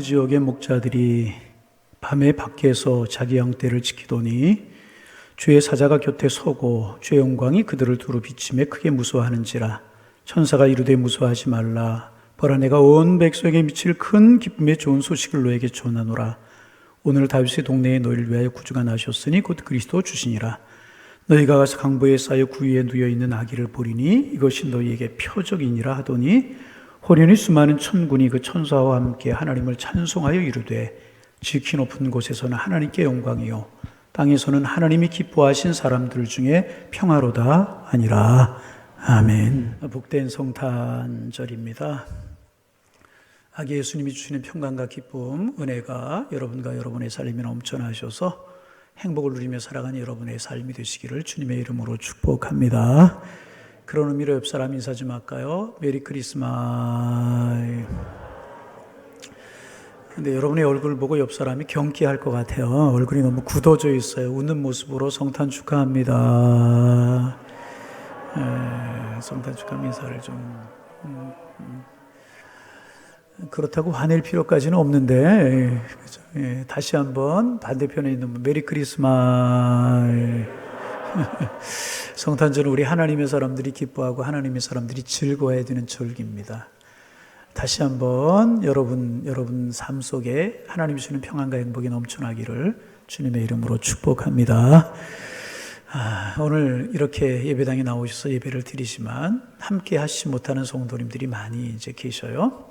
그 지역의 목자들이 밤에 밖에서 자기 양떼를 지키더니 주의 사자가 곁에 서고 주의 영광이 그들을 두루 비치며 크게 무서워하는지라. 천사가 이르되 무서워하지 말라. 보라, 내가 온 백성에게 미칠 큰 기쁨의 좋은 소식을 너에게 전하노라. 오늘 다윗의 동네에 너희를 위하여 구주가 나셨으니 곧 그리스도 주시니라. 너희가 가서 강보에 쌓여 구유에 누여있는 아기를 보리니 이것이 너희에게 표적이니라 하더니 호련히 수많은 천군이 그 천사와 함께 하나님을 찬송하여 이르되 지극히 높은 곳에서는 하나님께 영광이요 땅에서는 하나님이 기뻐하신 사람들 중에 평화로다 하니라. 아멘. 복된 성탄절입니다. 아기 예수님이 주시는 평강과 기쁨, 은혜가 여러분과 여러분의 삶에 넘쳐나셔서 행복을 누리며 살아가는 여러분의 삶이 되시기를 주님의 이름으로 축복합니다. 그런 의미로 옆 사람 인사 좀 할까요? 메리 크리스마스. 근데 여러분의 얼굴 보고 옆 사람이 경기할 것 같아요. 얼굴이 너무 굳어져 있어요. 웃는 모습으로 성탄 축하합니다. 성탄 축하 인사를 좀 그렇다고 화낼 필요까지는 없는데, 그렇죠? 다시 한번 반대편에 있는 분, 메리 크리스마스. 성탄절은 우리 하나님의 사람들이 기뻐하고 하나님의 사람들이 즐거워해야 되는 절기입니다. 다시 한번 여러분 삶 속에 하나님이 주시는 평안과 행복이 넘쳐나기를 주님의 이름으로 축복합니다. 오늘 이렇게 예배당에 나오셔서 예배를 드리지만 함께 하시지 못하는 성도님들이 많이 이제 계셔요.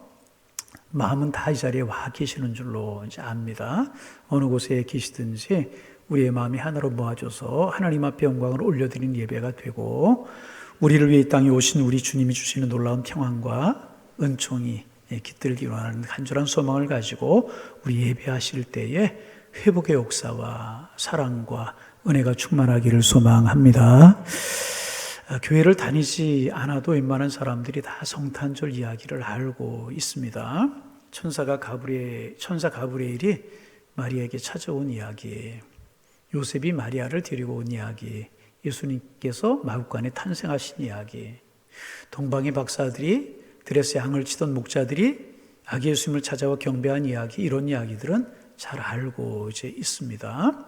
마음은 다 이 자리에 와 계시는 줄로 이제 압니다. 어느 곳에 계시든지 우리의 마음이 하나로 모아져서 하나님 앞에 영광을 올려드리는 예배가 되고, 우리를 위해 이 땅에 오신 우리 주님이 주시는 놀라운 평안과 은총이 깃들기로 하는 간절한 소망을 가지고 우리 예배하실 때에 회복의 역사와 사랑과 은혜가 충만하기를 소망합니다. 교회를 다니지 않아도 웬만한 사람들이 다 성탄절 이야기를 알고 있습니다. 천사 가브리엘이 마리아에게 찾아온 이야기, 요셉이 마리아를 데리고 온 이야기, 예수님께서 마구간에 탄생하신 이야기, 동방의 박사들이 드레스에 향을 치던 목자들이 아기 예수님을 찾아와 경배한 이야기, 이런 이야기들은 잘 알고 이제 있습니다.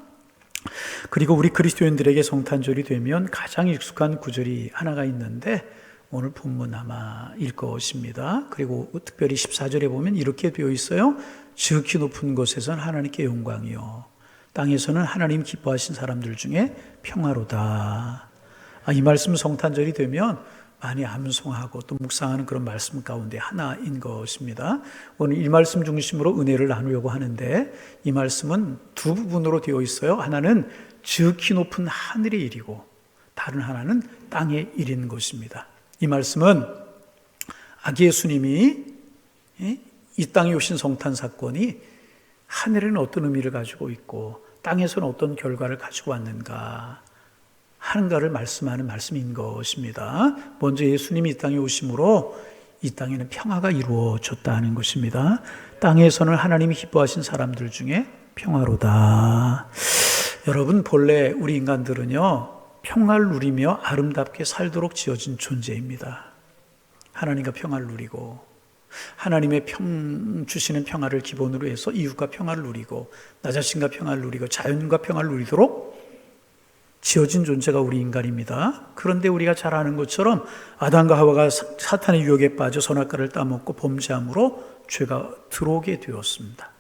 그리고 우리 그리스도인들에게 성탄절이 되면 가장 익숙한 구절이 하나가 있는데 오늘 본문 아마일 것입니다. 그리고 특별히 14절에 보면 이렇게 되어 있어요. 지극히 높은 곳에서는 하나님께 영광이요 땅에서는 하나님 기뻐하신 사람들 중에 평화로다. 이 말씀 성탄절이 되면 많이 암송하고 또 묵상하는 그런 말씀 가운데 하나인 것입니다. 오늘 이 말씀 중심으로 은혜를 나누려고 하는데, 이 말씀은 두 부분으로 되어 있어요. 하나는 지극히 높은 하늘의 일이고 다른 하나는 땅의 일인 것입니다. 이 말씀은 아기 예수님이 이 땅에 오신 성탄 사건이 하늘에는 어떤 의미를 가지고 있고 땅에서는 어떤 결과를 가지고 왔는가 하는가를 말씀하는 말씀인 것입니다. 먼저 예수님이 이 땅에 오심으로 이 땅에는 평화가 이루어졌다는 것입니다. 땅에서는 하나님이 기뻐하신 사람들 중에 평화로다. 여러분, 본래 우리 인간들은요, 평화를 누리며 아름답게 살도록 지어진 존재입니다. 하나님과 평화를 누리고 하나님의 주시는 평화를 기본으로 해서 이웃과 평화를 누리고 나 자신과 평화를 누리고 자연과 평화를 누리도록 지어진 존재가 우리 인간입니다. 그런데 우리가 잘 아는 것처럼 아담과 하와가 사탄의 유혹에 빠져 선악과를 따먹고 범죄함으로 죄가 들어오게 되었습니다.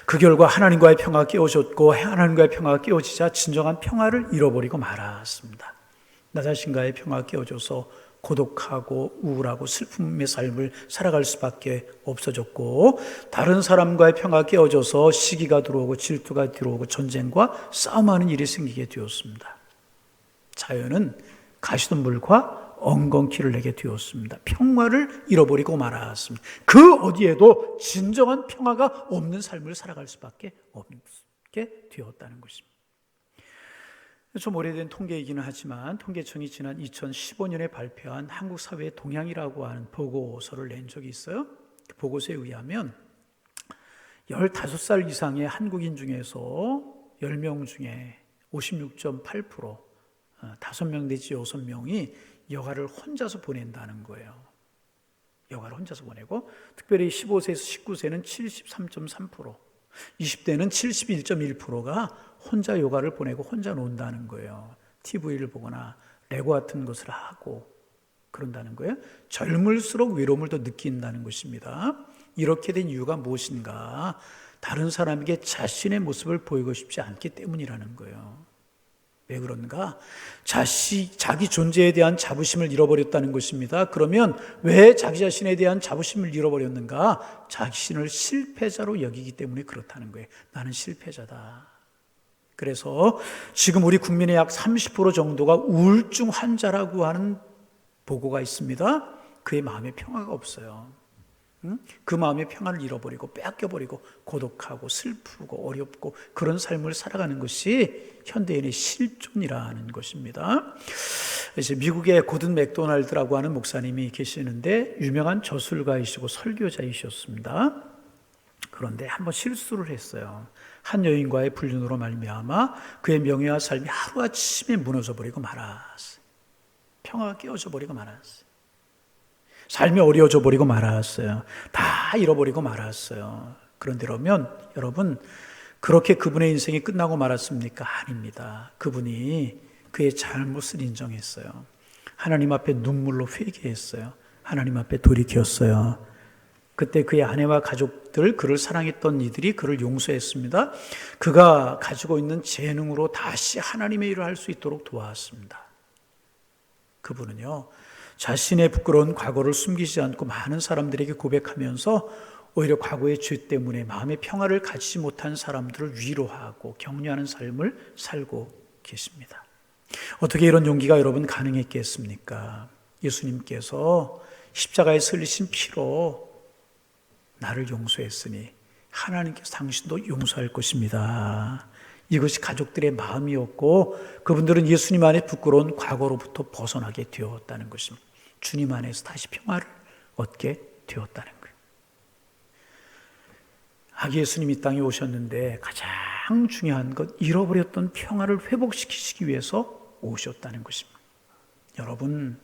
그 결과 하나님과의 평화가 깨어졌고 하나님과의 평화가 깨어지자 진정한 평화를 잃어버리고 말았습니다. 나 자신과의 평화가 깨어져서 고독하고 우울하고 슬픔의 삶을 살아갈 수밖에 없어졌고, 다른 사람과의 평화가 깨어져서 시기가 들어오고 질투가 들어오고 전쟁과 싸움하는 일이 생기게 되었습니다. 자연은 가시덤불과 엉겅퀴를 내게 되었습니다. 평화를 잃어버리고 말았습니다. 그 어디에도 진정한 평화가 없는 삶을 살아갈 수밖에 없게 되었다는 것입니다. 좀 오래된 통계이기는 하지만 통계청이 지난 2015년에 발표한 한국 사회의 동향이라고 하는 보고서를 낸 적이 있어요. 그 보고서에 의하면 15살 이상의 한국인 중에서 10명 중에 56.8%, 5명 내지 6명이 여가를 혼자서 보낸다는 거예요. 여가를 혼자서 보내고, 특별히 15세에서 19세는 73.3%, 20대는 71.1%가 혼자 여가를 보내고 혼자 논다는 거예요. TV를 보거나 레고 같은 것을 하고 그런다는 거예요. 젊을수록 외로움을 더 느낀다는 것입니다. 이렇게 된 이유가 무엇인가? 다른 사람에게 자신의 모습을 보이고 싶지 않기 때문이라는 거예요. 왜 그런가? 자기 존재에 대한 자부심을 잃어버렸다는 것입니다. 그러면 왜 자기 자신에 대한 자부심을 잃어버렸는가? 자신을 실패자로 여기기 때문에 그렇다는 거예요. 나는 실패자다. 그래서 지금 우리 국민의 약 30% 정도가 우울증 환자라고 하는 보고가 있습니다. 그의 마음에 평화가 없어요. 그 마음의 평안을 잃어버리고 빼앗겨버리고 고독하고 슬프고 어렵고 그런 삶을 살아가는 것이 현대인의 실존이라는 것입니다. 이제 미국의 고든 맥도날드라고 하는 목사님이 계시는데 유명한 저술가이시고 설교자이셨습니다. 그런데 한번 실수를 했어요. 한 여인과의 불륜으로 말미암아 그의 명예와 삶이 하루아침에 무너져버리고 말았어요. 평화가 깨어져 버리고 말았어요. 삶이 어려워져 버리고 말았어요. 다 잃어버리고 말았어요. 그런데라면 여러분, 그렇게 그분의 인생이 끝나고 말았습니까? 아닙니다. 그분이 그의 잘못을 인정했어요. 하나님 앞에 눈물로 회개했어요. 하나님 앞에 돌이켰어요. 그때 그의 아내와 가족들, 그를 사랑했던 이들이 그를 용서했습니다. 그가 가지고 있는 재능으로 다시 하나님의 일을 할 수 있도록 도왔습니다. 그분은요, 자신의 부끄러운 과거를 숨기지 않고 많은 사람들에게 고백하면서 오히려 과거의 죄 때문에 마음의 평화를 갖지 못한 사람들을 위로하고 격려하는 삶을 살고 계십니다. 어떻게 이런 용기가 여러분 가능했겠습니까? 예수님께서 십자가에 설리신 피로 나를 용서했으니 하나님께서 당신도 용서할 것입니다. 이것이 가족들의 마음이었고 그분들은 예수님 안에 부끄러운 과거로부터 벗어나게 되었다는 것입니다. 주님 안에서 다시 평화를 얻게 되었다는 거예요. 아기 예수님이 이 땅에 오셨는데 가장 중요한 것, 잃어버렸던 평화를 회복시키시기 위해서 오셨다는 것입니다. 여러분,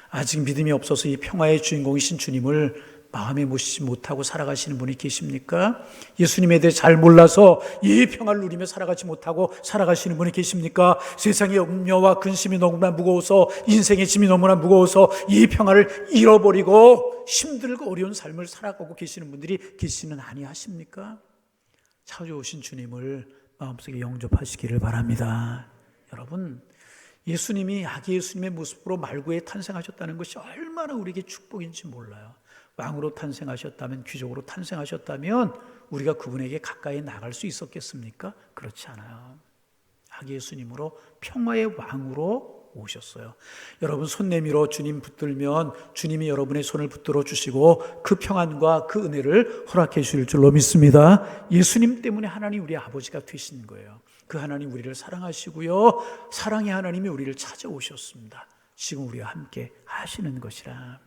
아직 믿음이 없어서 이 평화의 주인공이신 주님을 마음에 모시지 못하고 살아가시는 분이 계십니까? 예수님에 대해 잘 몰라서 이 평화를 누리며 살아가지 못하고 살아가시는 분이 계십니까? 세상의 염려와 근심이 너무나 무거워서, 인생의 짐이 너무나 무거워서 이 평화를 잃어버리고 힘들고 어려운 삶을 살아가고 계시는 분들이 계시는 아니하십니까? 찾아오신 주님을 마음속에 영접하시기를 바랍니다. 여러분, 예수님이 아기 예수님의 모습으로 말구에 탄생하셨다는 것이 얼마나 우리에게 축복인지 몰라요. 왕으로 탄생하셨다면, 귀족으로 탄생하셨다면 우리가 그분에게 가까이 나갈 수 있었겠습니까? 그렇지 않아요. 아기 예수님으로 평화의 왕으로 오셨어요. 여러분, 손 내밀어 주님 붙들면 주님이 여러분의 손을 붙들어 주시고 그 평안과 그 은혜를 허락해 주실 줄로 믿습니다. 예수님 때문에 하나님 우리 아버지가 되신 거예요. 그 하나님 우리를 사랑하시고요, 사랑의 하나님이 우리를 찾아오셨습니다. 지금 우리와 함께 하시는 것이라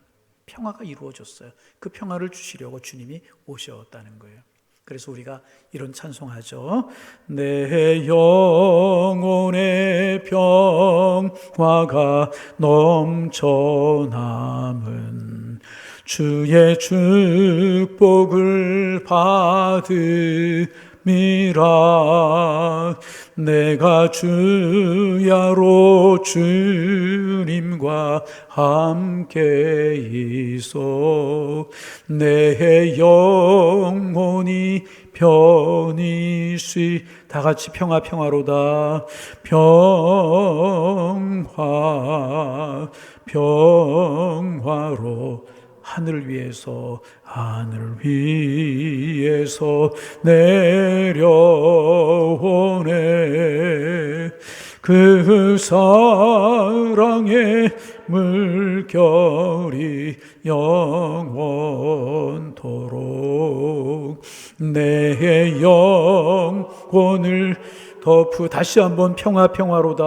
평화가 이루어졌어요. 그 평화를 주시려고 주님이 오셨다는 거예요. 그래서 우리가 이런 찬송하죠. 내 영혼의 평화가 넘쳐남은 주의 축복을 받음이라. 내가 주야로 주님과 함께 있어 내 영혼이 편히 쉬. 다 같이 평화로다. 평화로 하늘 위에서 내려오네. 그 사랑의 물결이 영원토록 내 영혼을 다시 한번 평화로다.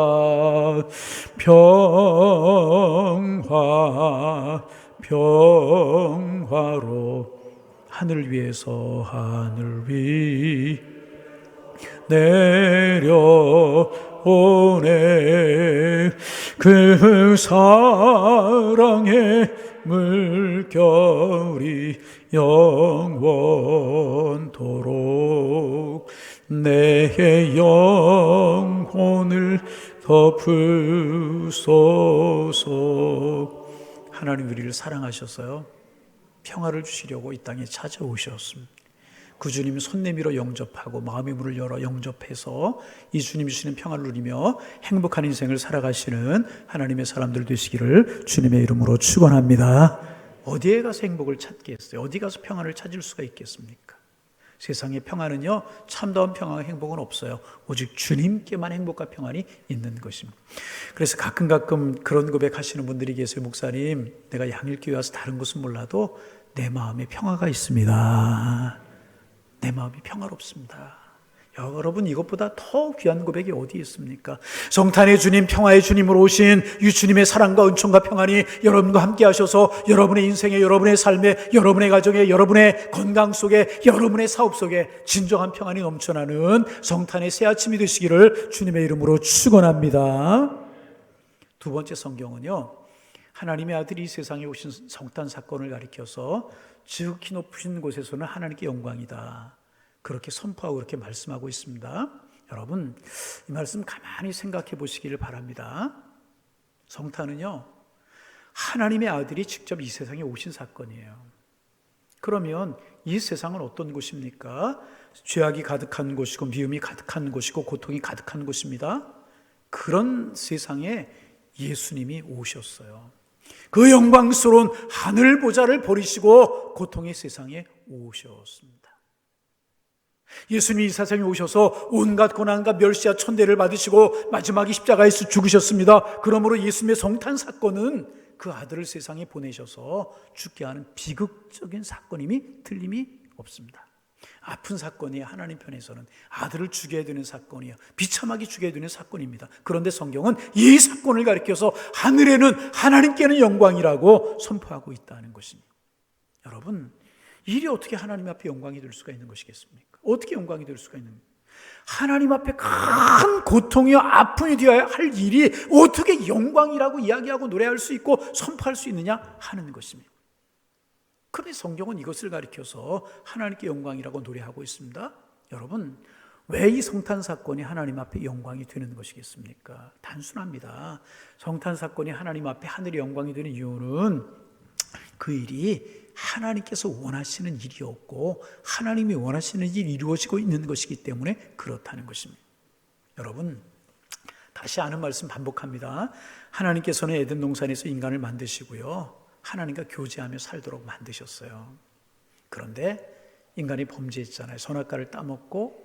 평화로 하늘 위에서 내려오네. 그 사랑의 물결이 영원토록 내 영혼을 덮으소서. 하나님 우리를 사랑하셔서요, 평화를 주시려고 이 땅에 찾아오셨습니다. 그 주님 손 내밀어 영접하고 마음의 문을 열어 영접해서 이 주님 주시는 평화를 누리며 행복한 인생을 살아가시는 하나님의 사람들 되시기를 주님의 이름으로 축원합니다. 어디에 가서 행복을 찾겠어요? 어디 가서 평화를 찾을 수가 있겠습니까? 세상의 평화는요, 참다운 평화와 행복은 없어요. 오직 주님께만 행복과 평안이 있는 것입니다. 그래서 가끔 그런 고백하시는 분들이 계세요. 목사님, 내가 양일교회 와서 다른 곳은 몰라도 내 마음에 평화가 있습니다. 내 마음이 평화롭습니다. 여러분, 이것보다 더 귀한 고백이 어디 있습니까? 성탄의 주님, 평화의 주님으로 오신 이 주님의 사랑과 은총과 평안이 여러분과 함께 하셔서 여러분의 인생에, 여러분의 삶에, 여러분의 가정에, 여러분의 건강 속에, 여러분의 사업 속에 진정한 평안이 넘쳐나는 성탄의 새 아침이 되시기를 주님의 이름으로 축원합니다. 두 번째 성경은요, 하나님의 아들이 이 세상에 오신 성탄 사건을 가리켜서 지극히 높으신 곳에서는 하나님께 영광이다, 그렇게 선포하고 그렇게 말씀하고 있습니다. 여러분, 이 말씀 가만히 생각해 보시기를 바랍니다. 성탄은요, 하나님의 아들이 직접 이 세상에 오신 사건이에요. 그러면 이 세상은 어떤 곳입니까? 죄악이 가득한 곳이고 미움이 가득한 곳이고 고통이 가득한 곳입니다. 그런 세상에 예수님이 오셨어요. 그 영광스러운 하늘 보좌를 버리시고 고통의 세상에 오셨습니다. 예수님이 이 세상에 오셔서 온갖 고난과 멸시와 천대를 받으시고 마지막에 십자가에서 죽으셨습니다. 그러므로 예수님의 성탄 사건은 그 아들을 세상에 보내셔서 죽게 하는 비극적인 사건임이 틀림이 없습니다. 아픈 사건이 하나님 편에서는 아들을 죽여야 되는 사건이에요. 비참하게 죽여야 되는 사건입니다. 그런데 성경은 이 사건을 가리켜서 하늘에는 하나님께는 영광이라고 선포하고 있다는 것입니다. 여러분, 일이 어떻게 하나님 앞에 영광이 될 수가 있는 것이겠습니까? 어떻게 영광이 될 수가 있는 거예요? 하나님 앞에 큰 고통이요 아픔이 되어야 할 일이 어떻게 영광이라고 이야기하고 노래할 수 있고 선포할 수 있느냐 하는 것입니다. 그런데 성경은 이것을 가리켜서 하나님께 영광이라고 노래하고 있습니다. 여러분, 왜 이 성탄 사건이 하나님 앞에 영광이 되는 것이겠습니까? 단순합니다. 성탄 사건이 하나님 앞에 하늘의 영광이 되는 이유는 그 일이 하나님께서 원하시는 일이었고 하나님이 원하시는 일이 이루어지고 있는 것이기 때문에 그렇다는 것입니다. 여러분, 다시 아는 말씀 반복합니다. 하나님께서는 에덴 동산에서 인간을 만드시고요, 하나님과 교제하며 살도록 만드셨어요. 그런데 인간이 범죄했잖아요. 선악과를 따먹고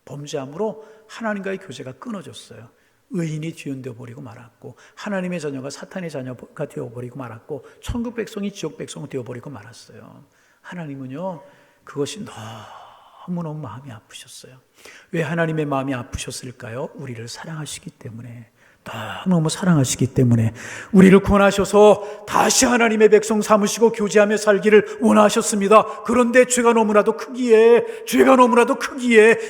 범죄함으로 하나님과의 교제가 끊어졌어요. 의인이 뒤흔들어 버리고 말았고 하나님의 자녀가 사탄의 자녀가 되어버리고 말았고 천국 백성이 지옥 백성이 되어버리고 말았어요. 하나님은요, 그것이 너무너무 마음이 아프셨어요. 왜 하나님의 마음이 아프셨을까요? 우리를 사랑하시기 때문에, 너무너무 사랑하시기 때문에 우리를 구원하셔서 다시 하나님의 백성 삼으시고 교제하며 살기를 원하셨습니다. 그런데 죄가 너무나도 크기에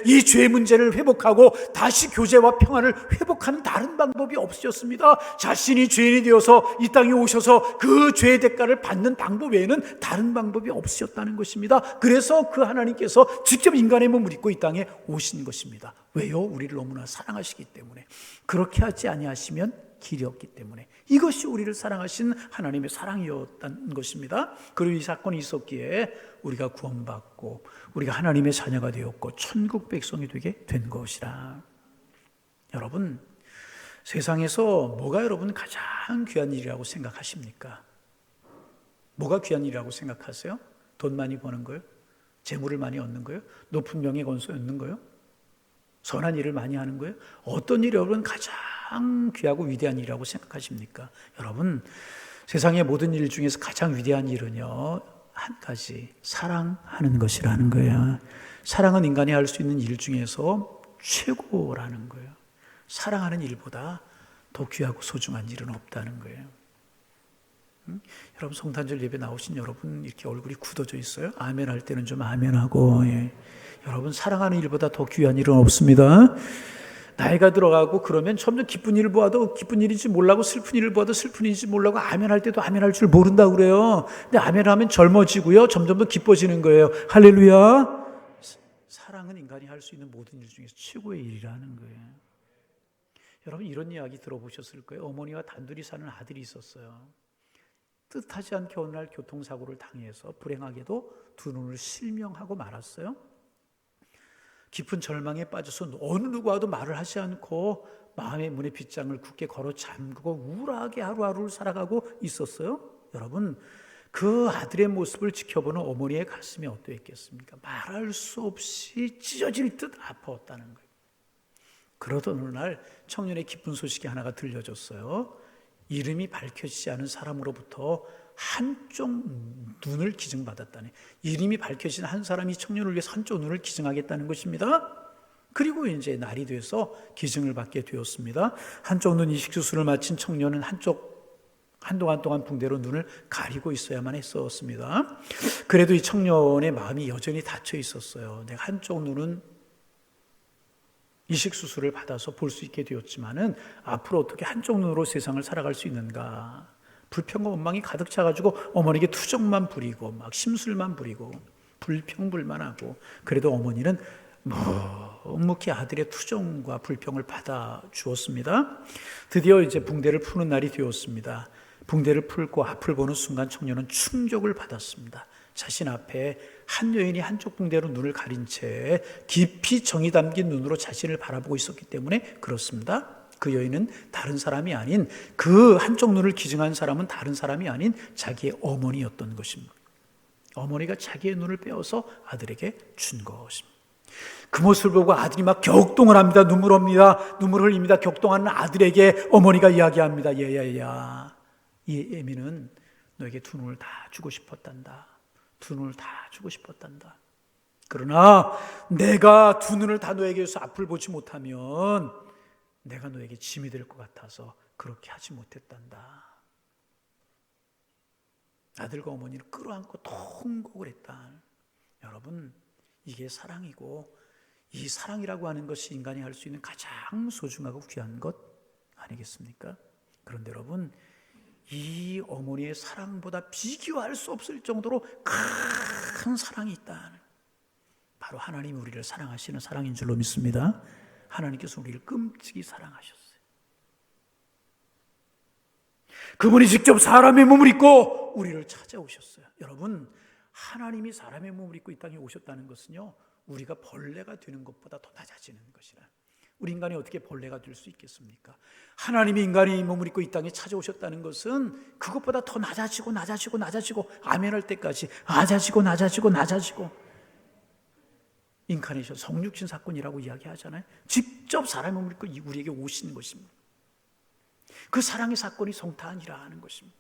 이 죄의 문제를 회복하고 다시 교제와 평화를 회복하는 다른 방법이 없으셨습니다. 자신이 죄인이 되어서 이 땅에 오셔서 그 죄의 대가를 받는 방법 외에는 다른 방법이 없으셨다는 것입니다. 그래서 그 하나님께서 직접 인간의 몸을 입고 이 땅에 오신 것입니다. 왜요? 우리를 너무나 사랑하시기 때문에. 그렇게 하지 아니하시면 길이 없기 때문에. 이것이 우리를 사랑하신 하나님의 사랑이었다는 것입니다. 그리고 이 사건이 있었기에 우리가 구원받고 우리가 하나님의 자녀가 되었고 천국 백성이 되게 된 것이라. 여러분, 세상에서 뭐가 여러분 가장 귀한 일이라고 생각하십니까? 뭐가 귀한 일이라고 생각하세요? 돈 많이 버는 거요? 재물을 많이 얻는 거요? 높은 명예 건설 얻는 거요? 선한 일을 많이 하는 거예요? 어떤 일이 여러분 가장 귀하고 위대한 일이라고 생각하십니까? 여러분, 세상의 모든 일 중에서 가장 위대한 일은요, 한 가지, 사랑하는 것이라는 거예요. 사랑은 인간이 할 수 있는 일 중에서 최고라는 거예요. 사랑하는 일보다 더 귀하고 소중한 일은 없다는 거예요. 여러분, 성탄절 예배 나오신 여러분 이렇게 얼굴이 굳어져 있어요? 아멘 할 때는 좀 아멘하고. 예. 여러분, 사랑하는 일보다 더 귀한 일은 없습니다. 나이가 들어가고 그러면 점점 기쁜 일을 보아도 기쁜 일인지 몰라고 슬픈 일을 보아도 슬픈 일인지 몰라고 아멘할 때도 아멘할 줄 모른다고 그래요. 근데 아멘하면 젊어지고요. 점점 더 기뻐지는 거예요. 할렐루야. 사랑은 인간이 할 수 있는 모든 일 중에서 최고의 일이라는 거예요. 여러분 이런 이야기 들어보셨을 거예요. 어머니와 단둘이 사는 아들이 있었어요. 뜻하지 않게 어느 날 교통사고를 당해서 불행하게도 두 눈을 실명하고 말았어요. 깊은 절망에 빠져서 어느 누구와도 말을 하지 않고 마음의 문의 빗장을 굳게 걸어 잠그고 우울하게 하루하루를 살아가고 있었어요. 여러분 그 아들의 모습을 지켜보는 어머니의 가슴이 어떠했겠습니까? 말할 수 없이 찢어질 듯 아파왔다는 거예요. 그러던 어느 날 청년의 기쁜 소식이 하나가 들려졌어요. 이름이 밝혀지지 않은 사람으로부터 한쪽 눈을 기증받았다네. 이름이 밝혀진 한 사람이 청년을 위해서 한쪽 눈을 기증하겠다는 것입니다. 그리고 이제 날이 돼서 기증을 받게 되었습니다. 한쪽 눈 이식 수술을 마친 청년은 한동안 동안 붕대로 눈을 가리고 있어야만 했었습니다. 그래도 이 청년의 마음이 여전히 닫혀 있었어요. 내가 한쪽 눈은 이식 수술을 받아서 볼 수 있게 되었지만은 앞으로 어떻게 한쪽 눈으로 세상을 살아갈 수 있는가? 불평과 원망이 가득 차가지고 어머니에게 투정만 부리고 막 심술만 부리고 불평불만하고, 그래도 어머니는 묵묵히 아들의 투정과 불평을 받아 주었습니다. 드디어 이제 붕대를 푸는 날이 되었습니다. 붕대를 풀고 앞을 보는 순간 청년은 충격을 받았습니다. 자신 앞에 한 여인이 한쪽 붕대로 눈을 가린 채 깊이 정이 담긴 눈으로 자신을 바라보고 있었기 때문에 그렇습니다. 그 여인은 다른 사람이 아닌, 그 한쪽 눈을 기증한 사람은 다른 사람이 아닌 자기의 어머니였던 것입니다. 어머니가 자기의 눈을 빼어서 아들에게 준 것입니다. 그 모습을 보고 아들이 막 격동을 합니다. 눈물 흘립니다. 격동하는 아들에게 어머니가 이야기합니다. 얘야, 이 애미는 너에게 두 눈을 다 주고 싶었단다. 두 눈을 다 주고 싶었단다. 그러나 내가 두 눈을 다 너에게 줘서 앞을 보지 못하면 내가 너에게 짐이 될 것 같아서 그렇게 하지 못했단다. 아들과 어머니를 끌어안고 통곡을 했다. 여러분, 이게 사랑이고, 이 사랑이라고 하는 것이 인간이 할 수 있는 가장 소중하고 귀한 것 아니겠습니까? 그런데 여러분, 이 어머니의 사랑보다 비교할 수 없을 정도로 큰 사랑이 있다. 바로 하나님이 우리를 사랑하시는 사랑인 줄로 믿습니다. 하나님께서 우리를 끔찍이 사랑하셨어요. 그분이 직접 사람의 몸을 입고 우리를 찾아오셨어요. 여러분, 하나님이 사람의 몸을 입고 이 땅에 오셨다는 것은요, 우리가 벌레가 되는 것보다 더 낮아지는 것이라. 우리 인간이 어떻게 벌레가 될 수 있겠습니까? 하나님이 인간의 몸을 입고 이 땅에 찾아오셨다는 것은 그것보다 더 낮아지고 아멘할 때까지 낮아지고 인카네이션, 성육신 사건이라고 이야기하잖아요. 직접 사람의 몸을 입고 우리에게 오신 것입니다. 그 사랑의 사건이 성탄이라 하는 것입니다.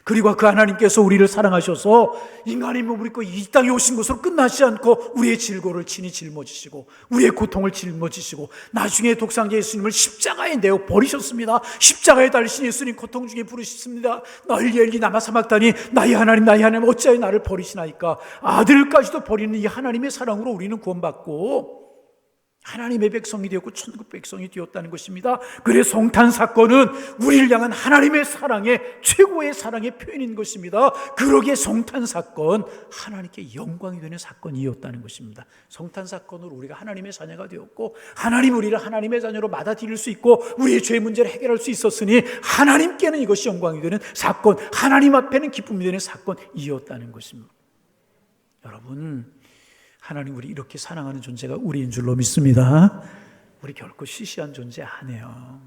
그리고 그 하나님께서 우리를 사랑하셔서 인간의 몸을 입고 이 땅에 오신 것으로 끝나지 않고 우리의 질고를 친히 짊어지시고 우리의 고통을 짊어지시고 나중에 독상자 예수님을 십자가에 내어 버리셨습니다. 십자가에 달리신 예수님 고통 중에 부르셨습니다. 나를 엘리 나마 사막다니, 나의 하나님 어찌하여 나를 버리시나이까. 아들까지도 버리는 이 하나님의 사랑으로 우리는 구원받고 하나님의 백성이 되었고 천국 백성이 되었다는 것입니다. 그래서 성탄 사건은 우리를 향한 하나님의 사랑의 최고의 사랑의 표현인 것입니다. 그러기에 성탄 사건, 하나님께 영광이 되는 사건이었다는 것입니다. 성탄 사건으로 우리가 하나님의 자녀가 되었고, 하나님 우리를 하나님의 자녀로 받아들일 수 있고 우리의 죄 문제를 해결할 수 있었으니 하나님께는 이것이 영광이 되는 사건, 하나님 앞에는 기쁨이 되는 사건이었다는 것입니다. 여러분, 하나님 우리 이렇게 사랑하는 존재가 우리인 줄로 믿습니다. 우리 결코 시시한 존재 아니에요.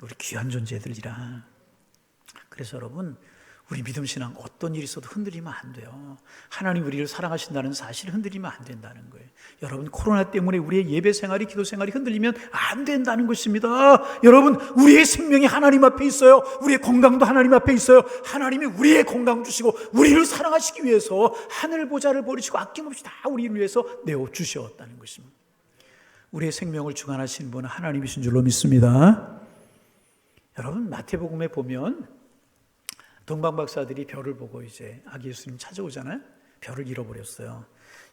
우리 귀한 존재들이라. 그래서 여러분, 우리 믿음 신앙 어떤 일이 있어도 흔들리면 안 돼요. 하나님 우리를 사랑하신다는 사실을 흔들리면 안 된다는 거예요. 여러분, 코로나 때문에 우리의 예배 생활이, 기도 생활이 흔들리면 안 된다는 것입니다. 여러분, 우리의 생명이 하나님 앞에 있어요. 우리의 건강도 하나님 앞에 있어요. 하나님이 우리의 건강 주시고 우리를 사랑하시기 위해서 하늘 보좌를 버리시고 아낌없이 다 우리를 위해서 내어주셨다는 것입니다. 우리의 생명을 주관하시는 분은 하나님이신 줄로 믿습니다. 여러분, 마태복음에 보면 동방 박사들이 별을 보고 이제 아기 예수님 찾아오잖아요. 별을 잃어버렸어요.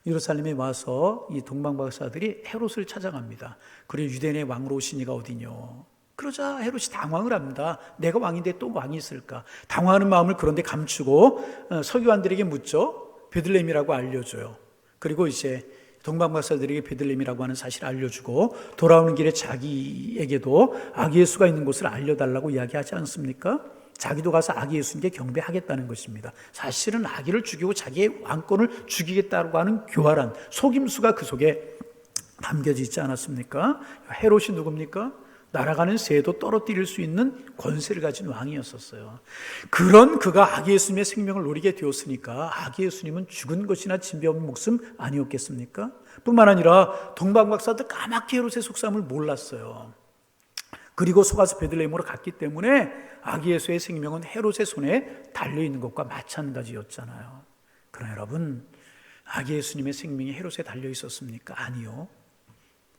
예루살렘에 와서 이 동방박사들이 헤롯을 찾아갑니다. 그리고 유대인의 왕으로 오신 이가 어디뇨? 그러자 헤롯이 당황을 합니다. 내가 왕인데 또 왕이 있을까? 당황하는 마음을 그런데 감추고 서기관들에게 묻죠. 베들레헴이라고 알려줘요. 그리고 이제 동방박사들에게 베들레헴이라고 하는 사실을 알려주고 돌아오는 길에 자기에게도 아기 예수가 있는 곳을 알려달라고 이야기하지 않습니까? 자기도 가서 아기 예수님께 경배하겠다는 것입니다. 사실은 아기를 죽이고 자기의 왕권을 죽이겠다고 하는 교활한 속임수가 그 속에 담겨져 있지 않았습니까? 헤롯이 누굽니까? 날아가는 새도 떨어뜨릴 수 있는 권세를 가진 왕이었었어요. 그런 그가 아기 예수님의 생명을 노리게 되었으니까 아기 예수님은 죽은 것이나 진배 없는 목숨 아니었겠습니까? 뿐만 아니라 동방박사들 까맣게 헤롯의 속셈을 몰랐어요. 그리고 속아서 베들레헴으로 갔기 때문에 아기 예수의 생명은 헤롯의 손에 달려있는 것과 마찬가지였잖아요. 그러나 여러분, 아기 예수님의 생명이 헤롯에 달려있었습니까? 아니요.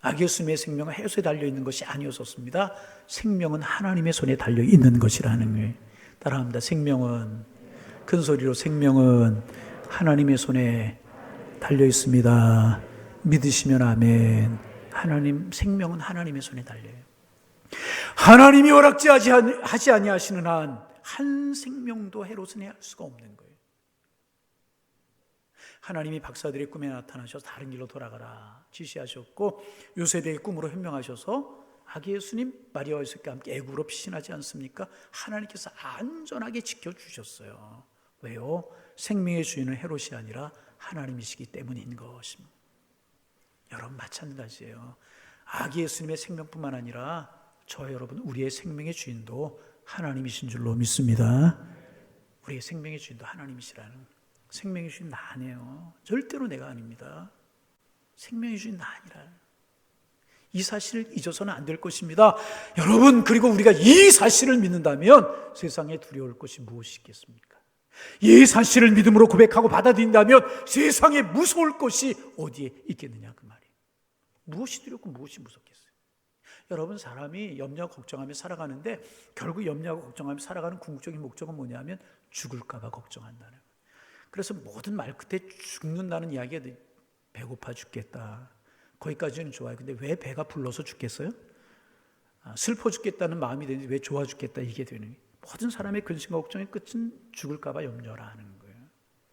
아기 예수님의 생명은 헤롯에 달려있는 것이 아니었습니다. 생명은 하나님의 손에 달려있는 것이라는 거예요. 따라합니다. 생명은, 큰 소리로 생명은 하나님의 손에 달려있습니다. 믿으시면 아멘. 생명은 하나님의 손에 달려요. 하나님이 허락하지 아니하시는 한 생명도 헤롯은 해할 수가 없는 거예요. 하나님이 박사들의 꿈에 나타나셔서 다른 길로 돌아가라 지시하셨고 요셉에게 꿈으로 현명하셔서 아기 예수님 마리아와 요셉과 함께 애굽으로 피신하지 않습니까? 하나님께서 안전하게 지켜주셨어요. 왜요? 생명의 주인은 헤롯이 아니라 하나님이시기 때문인 것입니다. 여러분 마찬가지예요. 아기 예수님의 생명뿐만 아니라 저 여러분 우리의 생명의 주인도 하나님이신 줄로 믿습니다. 우리의 생명의 주인도 하나님이시라는, 생명의 주인 나 아니에요. 절대로 내가 아닙니다. 생명의 주인 나 아니라. 이 사실을 잊어서는 안 될 것입니다. 여러분, 그리고 우리가 이 사실을 믿는다면 세상에 두려울 것이 무엇이 있겠습니까? 이 사실을 믿음으로 고백하고 받아들인다면 세상에 무서울 것이 어디에 있겠느냐 그 말이에요. 무엇이 두렵고 무엇이 무섭겠어요? 여러분, 사람이 염려하고 걱정하며 살아가는데 결국 염려하고 걱정하며 살아가는 궁극적인 목적은 뭐냐면 죽을까 봐 걱정한다는 거예요. 그래서 모든 말 끝에 죽는다는 이야기가 배고파 죽겠다. 거기까지는 좋아요. 근데 왜 배가 불러서 죽겠어요? 슬퍼 죽겠다는 마음이 되는데 왜 좋아 죽겠다 이게 되는 거예요. 모든 사람의 근심과 걱정의 끝은 죽을까 봐 염려라는 거예요.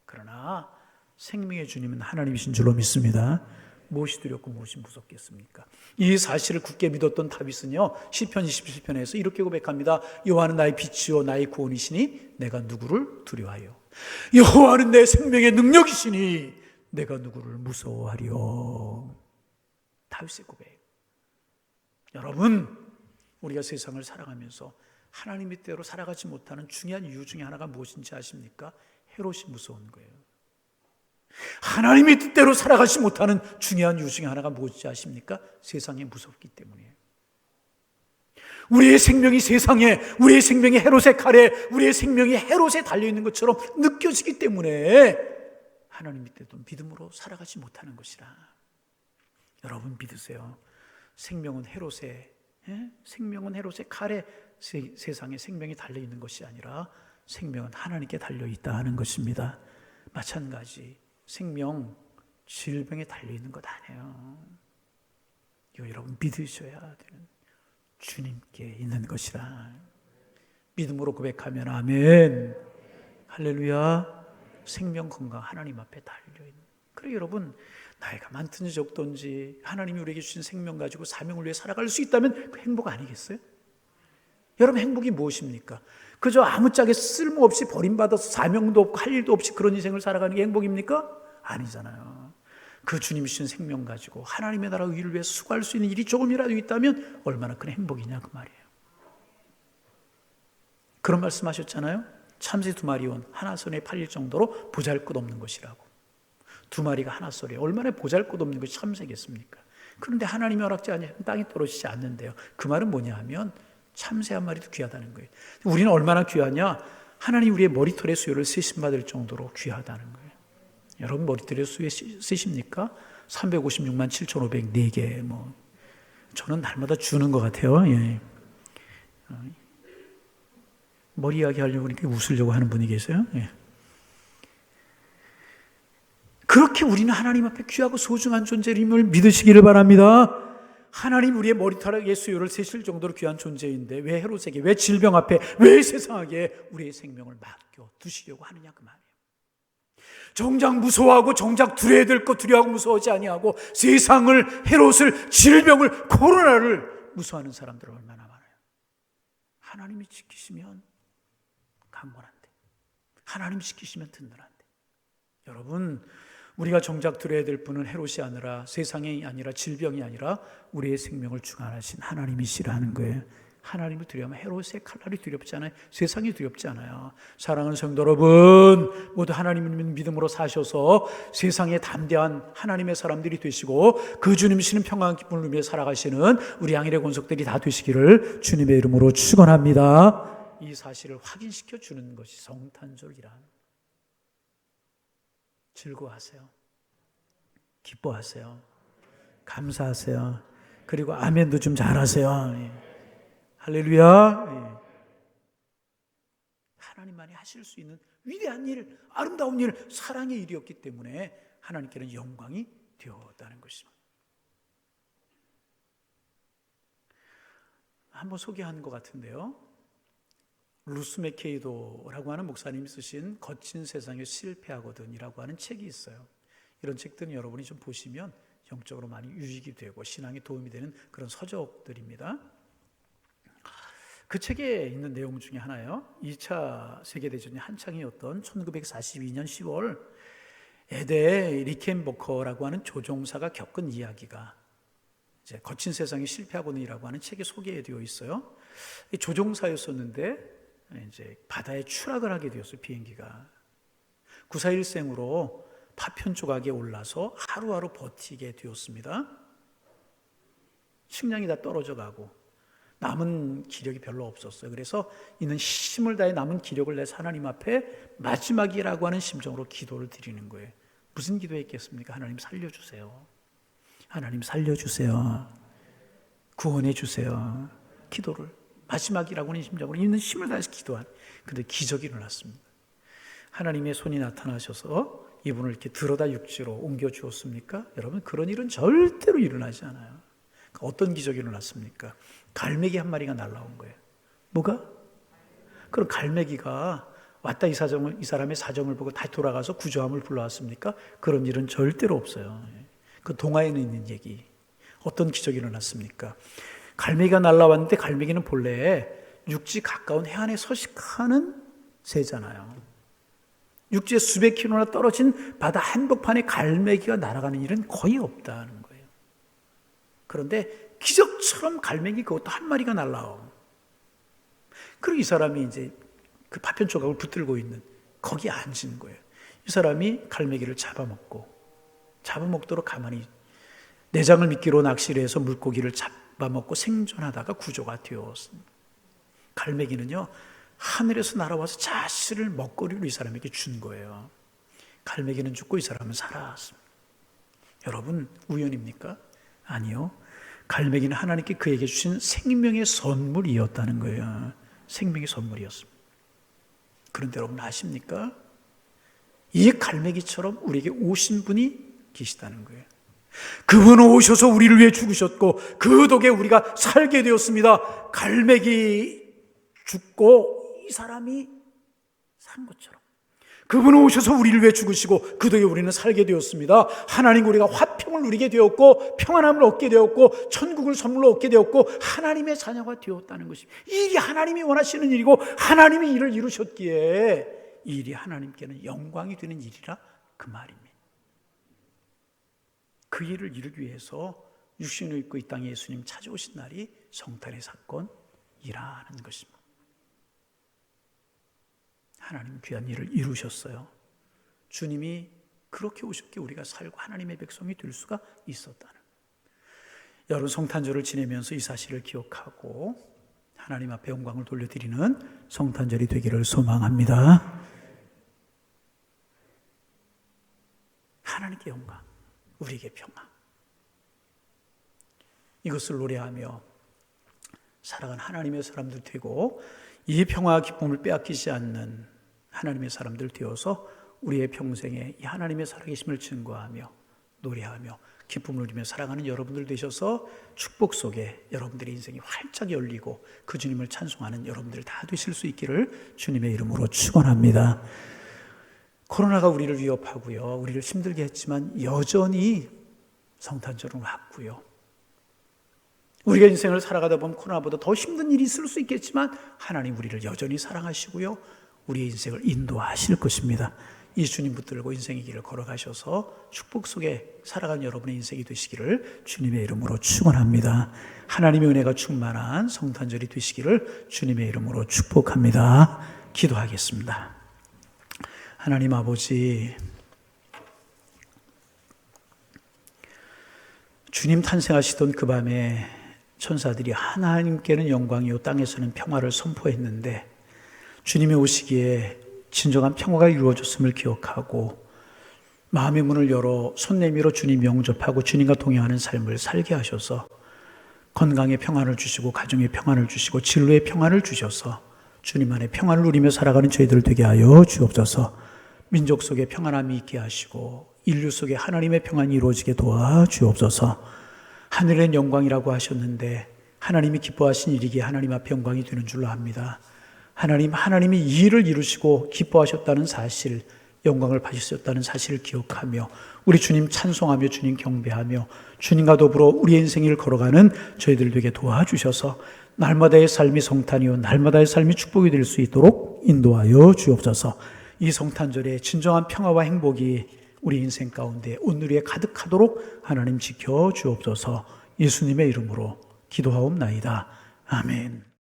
그러나 생명의 주님은 하나님이신 줄로 믿습니다. 무엇이 두렵고 무엇이 무섭겠습니까? 이 사실을 굳게 믿었던 다윗은요, 시편 27편에서 이렇게 고백합니다. 여호와는 나의 빛이요 나의 구원이시니 내가 누구를 두려워하요? 여호와는 내 생명의 능력이시니 내가 누구를 무서워하리요? 다윗의 고백. 여러분, 우리가 세상을 살아가면서 하나님의 뜻대로 살아가지 못하는 중요한 이유 중에 하나가 무엇인지 아십니까? 헤롯이 무서운 거예요. 하나님의 뜻대로 살아가지 못하는 중요한 이유 중에 하나가 무엇인지 아십니까? 세상이 무섭기 때문이에요. 우리의 생명이 세상에, 우리의 생명이 헤롯의 칼에, 우리의 생명이 헤롯에 달려있는 것처럼 느껴지기 때문에 하나님의 뜻대로 믿음으로 살아가지 못하는 것이라. 여러분 믿으세요. 생명은 헤롯의 칼에 세상에 생명이 달려있는 것이 아니라 생명은 하나님께 달려있다 하는 것입니다. 마찬가지 생명, 질병에 달려있는 것 아니에요. 이거 여러분 믿으셔야 되는 주님께 있는 것이라. 믿음으로 고백하면 아멘. 할렐루야. 생명 건강 하나님 앞에 달려있는. 그래 여러분, 나이가 많든지 적든지 하나님이 우리에게 주신 생명 가지고 사명을 위해 살아갈 수 있다면 그 행복 아니겠어요? 여러분 행복이 무엇입니까? 그저 아무짝에 쓸모없이 버림받아서 사명도 없고 할 일도 없이 그런 인생을 살아가는 게 행복입니까? 아니잖아요. 그 주님이 주신 생명 가지고 하나님의 나라 의를 위해 수고할 수 있는 일이 조금이라도 있다면 얼마나 큰 행복이냐 그 말이에요. 그런 말씀하셨잖아요. 참새 2마리 하나 손에 팔릴 정도로 보잘것없는 것이라고. 2마리가 하나 손에 얼마나 보잘것없는 것이 참새겠습니까? 그런데 하나님이 허락지 않으면 땅에 떨어지지 않는데요. 그 말은 뭐냐 하면 참새 한 마리도 귀하다는 거예요. 우리는 얼마나 귀하냐? 하나님 우리의 머리털의 수요를 쓰심받을 정도로 귀하다는 거예요. 여러분 머리털의 수요 쓰십니까? 356만 7,504개 저는 날마다 주는 것 같아요. 예. 머리 이야기 하려고 하니까 웃으려고 하는 분이 계세요. 예. 그렇게 우리는 하나님 앞에 귀하고 소중한 존재임을 믿으시기를 바랍니다. 하나님 우리의 머리털의 수요를 세실 정도로 귀한 존재인데 왜 헤롯에게, 왜 질병 앞에, 왜 세상에게 우리의 생명을 맡겨 두시려고 하느냐 그 말이에요. 정작 무서워하고 정작 두려워야 될 것 두려워하고 무서워하지 아니하고 세상을, 헤롯을, 질병을, 코로나를 무서워하는 사람들 얼마나 많아요. 하나님이 지키시면 강건한데, 하나님이 지키시면 든든한데. 여러분, 우리가 정작 들어야 될 분은 헤롯이 아니라, 세상이 아니라, 질병이 아니라 우리의 생명을 주관하신 하나님이시라 하는 거예요. 하나님을 두려워하면 헤롯의 칼날이 두렵지 않아요. 세상이 두렵지 않아요. 사랑하는 성도 여러분, 모두 하나님을 믿음으로 사셔서 세상에 담대한 하나님의 사람들이 되시고 그 주님이시는 평안한 기쁨을 누리며 살아가시는 우리 양일의 권속들이 다 되시기를 주님의 이름으로 축원합니다. 이 사실을 확인시켜 주는 것이 성탄절이란. 즐거워하세요. 기뻐하세요. 감사하세요. 그리고 아멘도 좀 잘하세요. 할렐루야. 하나님만이 하실 수 있는 위대한 일, 아름다운 일, 사랑의 일이었기 때문에 하나님께는 영광이 되었다는 것입니다. 한번 소개한 것 같은데요. 루스 맥케이도라고 하는 목사님이 쓰신 거친 세상에 실패하거든이라고 하는 책이 있어요. 이런 책들은 여러분이 좀 보시면 영적으로 많이 유익이 되고 신앙에 도움이 되는 그런 서적들입니다. 그 책에 있는 내용 중에 하나요. 2차 세계대전이 한창이었던 1942년 10월 에데 리켄버커라고 하는 조종사가 겪은 이야기가 이제 거친 세상에 실패하거든이라고 하는 책에 소개되어 있어요. 조종사였었는데 이제 바다에 추락을 하게 되었어요. 비행기가 941생으로 파편 조각에 올라서 하루하루 버티게 되었습니다. 식량이 다 떨어져 가고 남은 기력이 별로 없었어요. 그래서 이는 힘을 다해 남은 기력을 내서 하나님 앞에 마지막이라고 하는 심정으로 기도를 드리는 거예요. 무슨 기도했겠습니까? 하나님 살려주세요. 하나님 살려주세요. 구원해 주세요. 기도를 마지막이라고 하는 심정으로 있는 힘을 다해서 기도한. 그런데 기적이 일어났습니다. 하나님의 손이 나타나셔서 이분을 이렇게 들어다 육지로 옮겨 주었습니까? 여러분, 그런 일은 절대로 일어나지 않아요. 어떤 기적이 일어났습니까? 갈매기 한 마리가 날아온 거예요. 뭐가? 그럼 갈매기가 왔다 이 사람의 사정을 보고 다시 돌아가서 구조함을 불러왔습니까? 그런 일은 절대로 없어요. 그 동화에는 있는 얘기. 어떤 기적이 일어났습니까? 갈매기가 날아왔는데 갈매기는 본래 육지 가까운 해안에 서식하는 새잖아요. 육지에 수백 킬로나 떨어진 바다 한복판에 갈매기가 날아가는 일은 거의 없다는 거예요. 그런데 기적처럼 갈매기 그것도 한 마리가 날아와요. 그리고 이 사람이 이제 그 파편 조각을 붙들고 있는 거기에 앉은 거예요. 이 사람이 갈매기를 잡아먹도록 가만히 내장을 미끼로 낚시를 해서 물고기를 잡아먹고 생존하다가 구조가 되었습니다. 갈매기는요, 하늘에서 날아와서 자신을 먹거리로 이 사람에게 준 거예요. 갈매기는 죽고 이 사람은 살아왔습니다. 여러분, 우연입니까? 아니요. 갈매기는 하나님께 그에게 주신 생명의 선물이었다는 거예요. 생명의 선물이었습니다. 그런데 여러분 아십니까? 이 갈매기처럼 우리에게 오신 분이 계시다는 거예요. 그분은 오셔서 우리를 위해 죽으셨고 그 덕에 우리가 살게 되었습니다. 갈매기 죽고 이 사람이 산 것처럼 그분은 오셔서 우리를 위해 죽으시고 그 덕에 우리는 살게 되었습니다. 하나님과 우리가 화평을 누리게 되었고 평안함을 얻게 되었고 천국을 선물로 얻게 되었고 하나님의 자녀가 되었다는 것입니다. 이 일이 하나님이 원하시는 일이고 하나님이 이를 이루셨기에 이 일이 하나님께는 영광이 되는 일이라 그 말입니다. 그 일을 이루기 위해서 육신을 입고 이 땅에 예수님 찾아오신 날이 성탄의 사건이라는 것입니다. 하나님 귀한 일을 이루셨어요. 주님이 그렇게 오셨기에 우리가 살고 하나님의 백성이 될 수가 있었다는. 여러분, 성탄절을 지내면서 이 사실을 기억하고 하나님 앞에 영광을 돌려드리는 성탄절이 되기를 소망합니다. 하나님께 영광, 우리에게 평안. 이것을 노래하며 살아간 하나님의 사람들 되고 이 평화와 기쁨을 빼앗기지 않는 하나님의 사람들 되어서 우리의 평생에 이 하나님의 살아계심을 증거하며 노래하며 기쁨을 누리며 살아가는 여러분들 되셔서 축복 속에 여러분들의 인생이 활짝 열리고 그 주님을 찬송하는 여러분들 다 되실 수 있기를 주님의 이름으로 축원합니다. 코로나가 우리를 위협하고요, 우리를 힘들게 했지만 여전히 성탄절은 왔고요. 우리가 인생을 살아가다 보면 코로나보다 더 힘든 일이 있을 수 있겠지만 하나님 우리를 여전히 사랑하시고요, 우리의 인생을 인도하실 것입니다. 이 주님 붙들고 인생의 길을 걸어가셔서 축복 속에 살아가는 여러분의 인생이 되시기를 주님의 이름으로 축원합니다. 하나님의 은혜가 충만한 성탄절이 되시기를 주님의 이름으로 축복합니다. 기도하겠습니다. 하나님 아버지, 주님 탄생하시던 그 밤에 천사들이 하나님께는 영광이요 땅에서는 평화를 선포했는데 주님이 오시기에 진정한 평화가 이루어졌음을 기억하고 마음의 문을 열어 손 내밀어 주님 영접하고 주님과 동행하는 삶을 살게 하셔서 건강의 평안을 주시고 가정의 평안을 주시고 진로의 평안을 주셔서 주님 안에 평안을 누리며 살아가는 저희들 되게 하여 주옵소서. 민족 속에 평안함이 있게 하시고 인류 속에 하나님의 평안이 이루어지게 도와주옵소서. 하늘의 영광이라고 하셨는데 하나님이 기뻐하신 일이기에 하나님 앞에 영광이 되는 줄로 압니다. 하나님이 이 일을 이루시고 기뻐하셨다는 사실, 영광을 받으셨다는 사실을 기억하며 우리 주님 찬송하며 주님 경배하며 주님과 더불어 우리의 인생을 걸어가는 저희들 되게 도와주셔서 날마다의 삶이 성탄이요 날마다의 삶이 축복이 될 수 있도록 인도하여 주옵소서. 이 성탄절에 진정한 평화와 행복이 우리 인생 가운데 온누리에 가득하도록 하나님 지켜 주옵소서. 예수님의 이름으로 기도하옵나이다. 아멘.